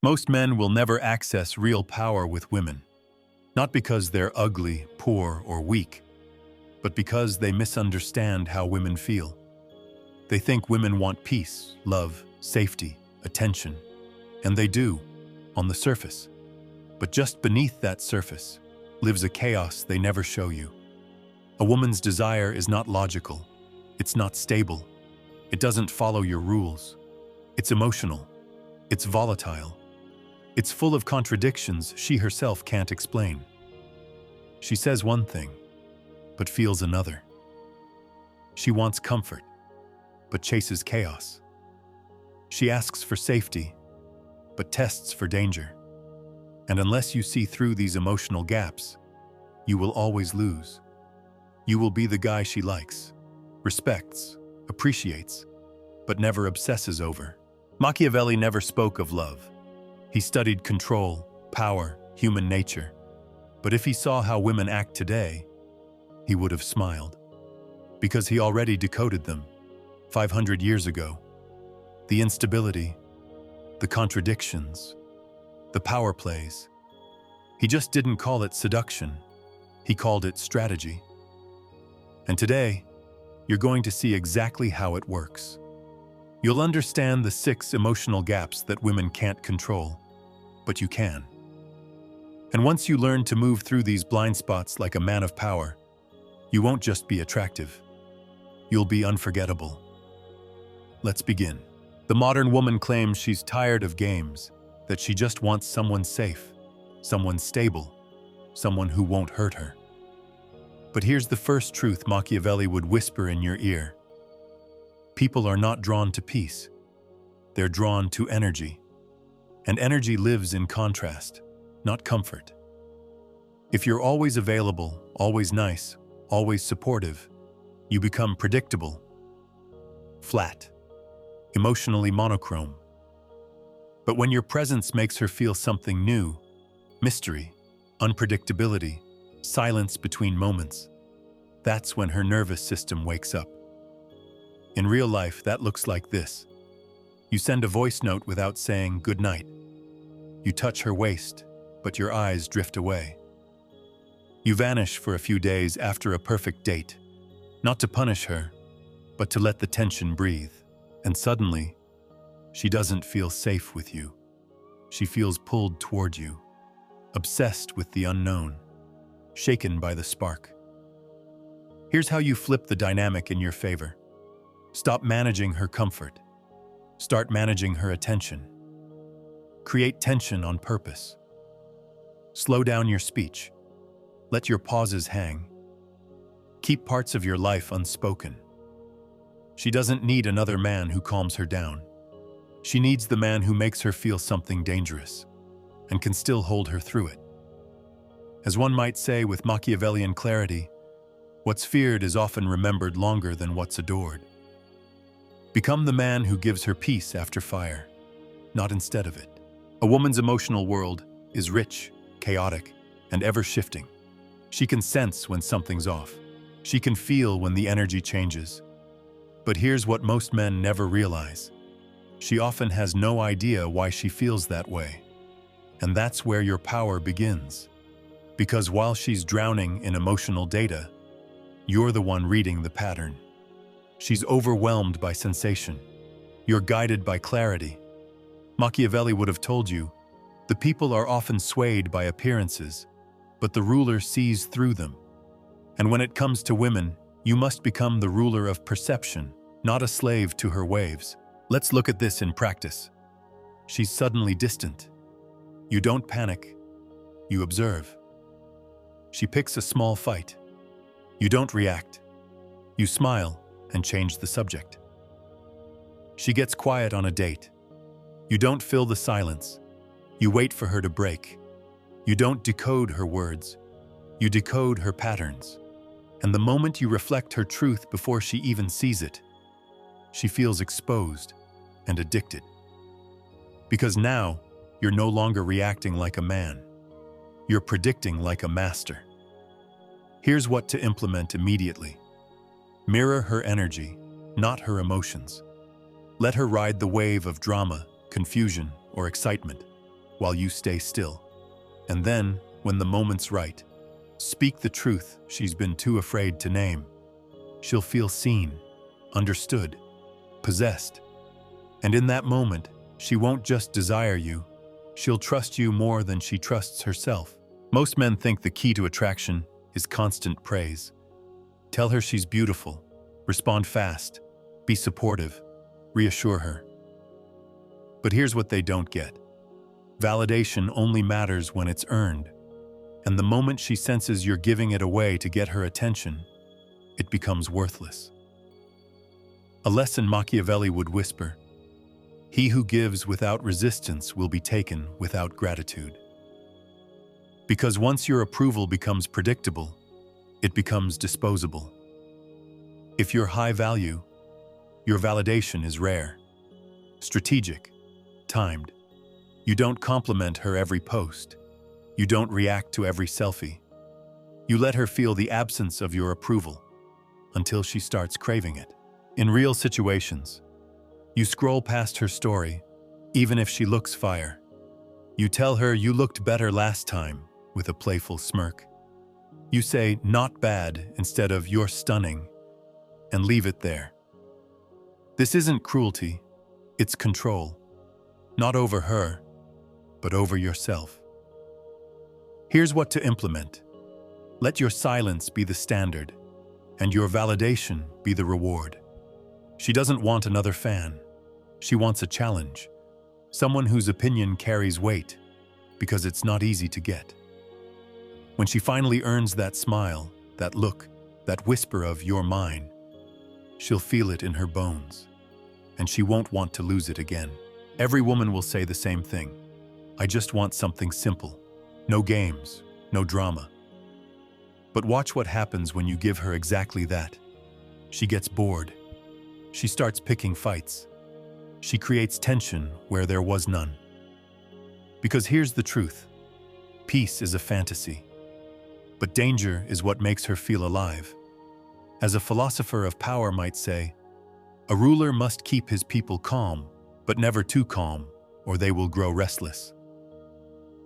Most men will never access real power with women, not because they're ugly, poor, or weak, but because they misunderstand how women feel. They think women want peace, love, safety, attention, and they do, on the surface. But just beneath that surface lives a chaos they never show you. A woman's desire is not logical. It's not stable. It doesn't follow your rules. It's emotional. It's volatile. It's full of contradictions she herself can't explain. She says one thing, but feels another. She wants comfort, but chases chaos. She asks for safety, but tests for danger. And unless you see through these emotional gaps, you will always lose. You will be the guy she likes, respects, appreciates, but never obsesses over. Machiavelli never spoke of love. He studied control, power, human nature. But if he saw how women act today, he would have smiled. Because he already decoded them 500 years ago. The instability, the contradictions, the power plays. He just didn't call it seduction. He called it strategy. And today, you're going to see exactly how it works. You'll understand the 6 emotional gaps that women can't control, but you can. And once you learn to move through these blind spots like a man of power, you won't just be attractive. You'll be unforgettable. Let's begin. The modern woman claims she's tired of games, that she just wants someone safe, someone stable, someone who won't hurt her. But here's the first truth Machiavelli would whisper in your ear. People are not drawn to peace. They're drawn to energy. And energy lives in contrast, not comfort. If you're always available, always nice, always supportive, you become predictable, flat, emotionally monochrome. But when your presence makes her feel something new, mystery, unpredictability, silence between moments, that's when her nervous system wakes up. In real life, that looks like this. You send a voice note without saying good night. You touch her waist, but your eyes drift away. You vanish for a few days after a perfect date, not to punish her, but to let the tension breathe. And suddenly, she doesn't feel safe with you. She feels pulled toward you, obsessed with the unknown, shaken by the spark. Here's how you flip the dynamic in your favor. Stop managing her comfort. Start managing her attention. Create tension on purpose. Slow down your speech. Let your pauses hang. Keep parts of your life unspoken. She doesn't need another man who calms her down. She needs the man who makes her feel something dangerous and can still hold her through it. As one might say with Machiavellian clarity, what's feared is often remembered longer than what's adored. Become the man who gives her peace after fire, not instead of it. A woman's emotional world is rich, chaotic, and ever-shifting. She can sense when something's off. She can feel when the energy changes. But here's what most men never realize. She often has no idea why she feels that way. And that's where your power begins. Because while she's drowning in emotional data, you're the one reading the pattern. She's overwhelmed by sensation. You're guided by clarity. Machiavelli would have told you, the people are often swayed by appearances, but the ruler sees through them. And when it comes to women, you must become the ruler of perception, not a slave to her waves. Let's look at this in practice. She's suddenly distant. You don't panic. You observe. She picks a small fight. You don't react. You smile and change the subject. She gets quiet on a date. You don't fill the silence. You wait for her to break. You don't decode her words. You decode her patterns. And the moment you reflect her truth before she even sees it, she feels exposed and addicted. Because now, you're no longer reacting like a man. You're predicting like a master. Here's what to implement immediately. Mirror her energy, not her emotions. Let her ride the wave of drama, confusion, or excitement. while you stay still. And then, when the moment's right, speak the truth she's been too afraid to name. She'll feel seen, understood, possessed. And in that moment, she won't just desire you, she'll trust you more than she trusts herself. Most men think the key to attraction is constant praise. Tell her she's beautiful, respond fast, be supportive, reassure her. But here's what they don't get. Validation only matters when it's earned, and the moment she senses you're giving it away to get her attention, it becomes worthless. A lesson Machiavelli would whisper, "He who gives without resistance will be taken without gratitude." Because once your approval becomes predictable, it becomes disposable. If you're high value, your validation is rare, strategic, timed. You don't compliment her every post. You don't react to every selfie. You let her feel the absence of your approval until she starts craving it. In real situations, you scroll past her story, even if she looks fire. You tell her you looked better last time with a playful smirk. You say, "Not bad," instead of "You're stunning," and leave it there. This isn't cruelty, it's control. Not over her, but over yourself. Here's what to implement. Let your silence be the standard, and your validation be the reward. She doesn't want another fan. She wants a challenge. Someone whose opinion carries weight, because it's not easy to get. When she finally earns that smile, that look, that whisper of "you're mine," she'll feel it in her bones, and she won't want to lose it again. Every woman will say the same thing. "I just want something simple. No games, no drama." But watch what happens when you give her exactly that. She gets bored. She starts picking fights. She creates tension where there was none. Because here's the truth. Peace is a fantasy. But danger is what makes her feel alive. As a philosopher of power might say, "A ruler must keep his people calm, but never too calm, or they will grow restless."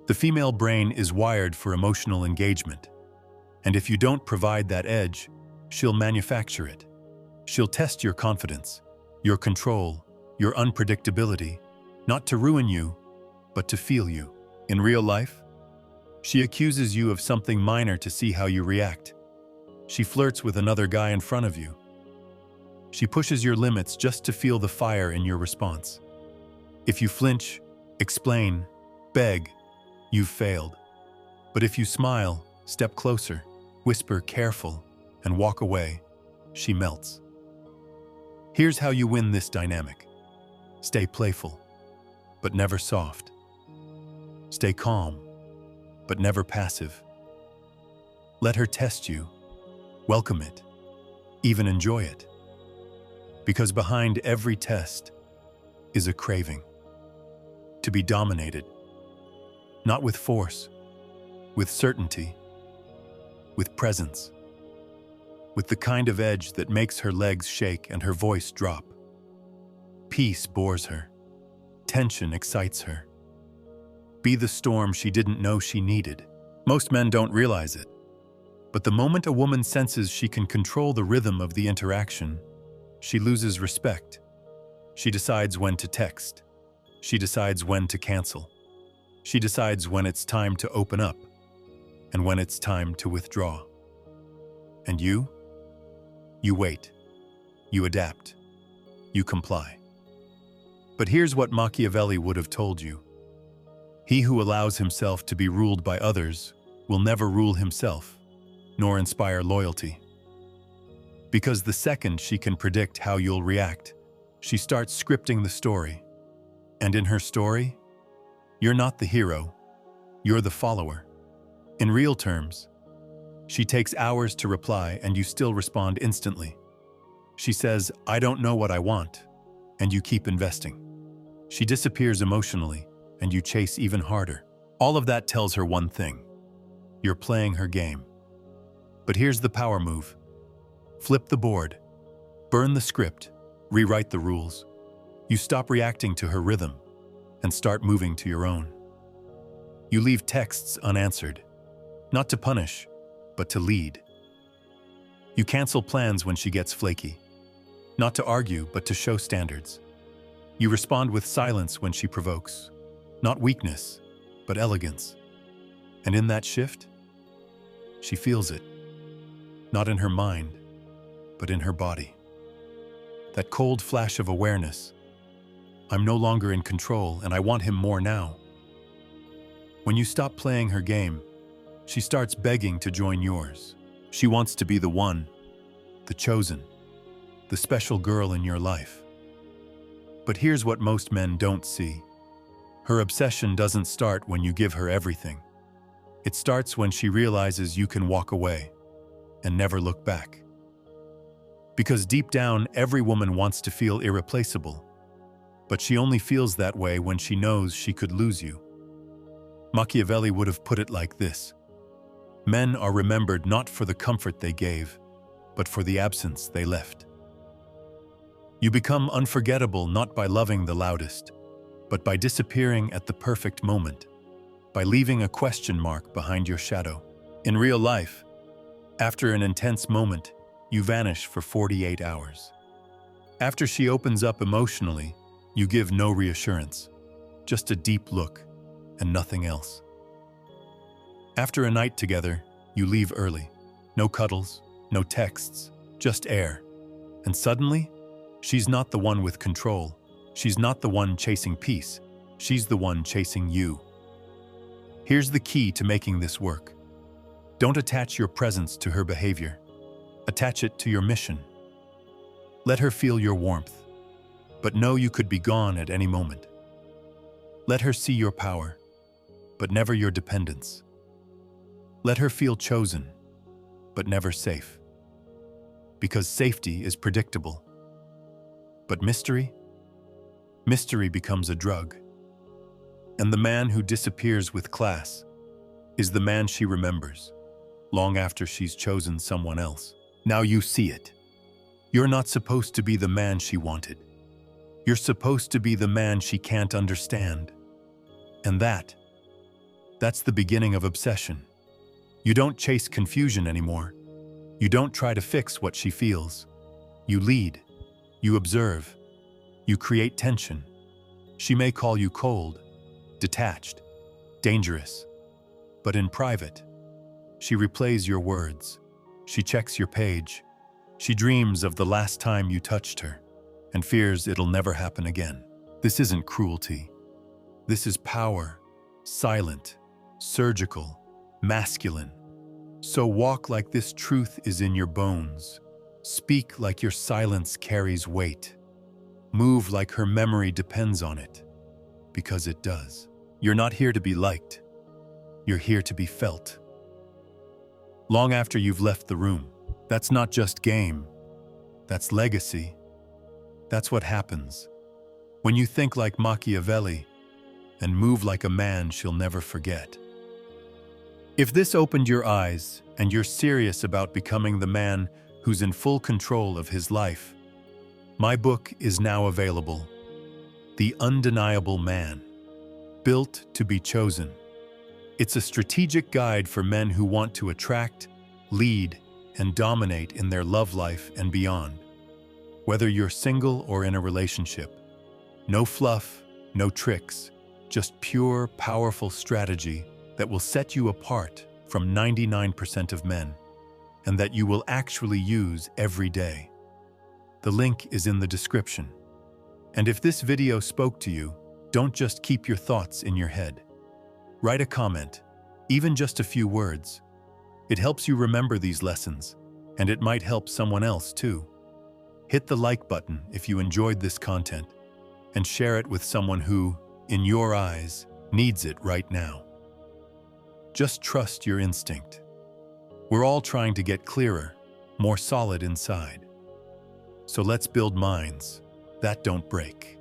The female brain is wired for emotional engagement, and if you don't provide that edge, she'll manufacture it. She'll test your confidence, your control, your unpredictability, not to ruin you, but to feel you. In real life, she accuses you of something minor to see how you react. She flirts with another guy in front of you. She pushes your limits just to feel the fire in your response. If you flinch, explain, beg, you've failed. But if you smile, step closer, whisper careful, and walk away, she melts. Here's how you win this dynamic. Stay playful, but never soft. Stay calm, but never passive. Let her test you, welcome it, even enjoy it. Because behind every test is a craving to be dominated, not with force, with certainty, with presence, with the kind of edge that makes her legs shake and her voice drop. Peace bores her, tension excites her. Be the storm she didn't know she needed. Most men don't realize it, but the moment a woman senses she can control the rhythm of the interaction, she loses respect. She decides when to text. She decides when to cancel. She decides when it's time to open up and when it's time to withdraw. And you wait. You adapt. You comply. But here's what Machiavelli would have told you. He who allows himself to be ruled by others will never rule himself, nor inspire loyalty. Because the second she can predict how you'll react, she starts scripting the story. And in her story, you're not the hero, you're the follower. In real terms, she takes hours to reply and you still respond instantly. She says, "I don't know what I want," and you keep investing. She disappears emotionally and you chase even harder. All of that tells her one thing. You're playing her game. But here's the power move. Flip the board. Burn the script. Rewrite the rules. You stop reacting to her rhythm and start moving to your own. You leave texts unanswered, not to punish, but to lead. You cancel plans when she gets flaky, not to argue, but to show standards. You respond with silence when she provokes, not weakness, but elegance. And in that shift, she feels it, not in her mind, but in her body. That cold flash of awareness. I'm no longer in control, and I want him more now. When you stop playing her game, she starts begging to join yours. She wants to be the one, the chosen, the special girl in your life. But here's what most men don't see. Her obsession doesn't start when you give her everything. It starts when she realizes you can walk away and never look back. Because deep down, every woman wants to feel irreplaceable, but she only feels that way when she knows she could lose you. Machiavelli would have put it like this: men are remembered not for the comfort they gave, but for the absence they left. You become unforgettable not by loving the loudest, but by disappearing at the perfect moment, by leaving a question mark behind your shadow. In real life, after an intense moment, you vanish for 48 hours. After she opens up emotionally, you give no reassurance, just a deep look and nothing else. After a night together, you leave early. No cuddles, no texts, just air. And suddenly, she's not the one with control. She's not the one chasing peace. She's the one chasing you. Here's the key to making this work. Don't attach your presence to her behavior. Attach it to your mission. Let her feel your warmth, but know you could be gone at any moment. Let her see your power, but never your dependence. Let her feel chosen, but never safe. Because safety is predictable. But mystery becomes a drug. And the man who disappears with class is the man she remembers, long after she's chosen someone else. Now you see it. You're not supposed to be the man she wanted. You're supposed to be the man she can't understand. And that's the beginning of obsession. You don't chase confusion anymore. You don't try to fix what she feels. You lead. You observe. You create tension. She may call you cold, detached, dangerous. But in private, she replays your words. She checks your page. She dreams of the last time you touched her and fears it'll never happen again. This isn't cruelty. This is power, silent, surgical, masculine. So walk like this truth is in your bones. Speak like your silence carries weight. Move like her memory depends on it, because it does. You're not here to be liked. You're here to be felt. Long after you've left the room. That's not just game. That's legacy. That's what happens when you think like Machiavelli and move like a man she'll never forget. If this opened your eyes and you're serious about becoming the man who's in full control of his life, my book is now available. The Undeniable Man, Built to be Chosen. It's a strategic guide for men who want to attract, lead, and dominate in their love life and beyond. Whether you're single or in a relationship, no fluff, no tricks, just pure, powerful strategy that will set you apart from 99% of men, and that you will actually use every day. The link is in the description. And if this video spoke to you, don't just keep your thoughts in your head. Write a comment, even just a few words. It helps you remember these lessons, and it might help someone else too. Hit the like button if you enjoyed this content, and share it with someone who, in your eyes, needs it right now. Just trust your instinct. We're all trying to get clearer, more solid inside. So let's build minds that don't break.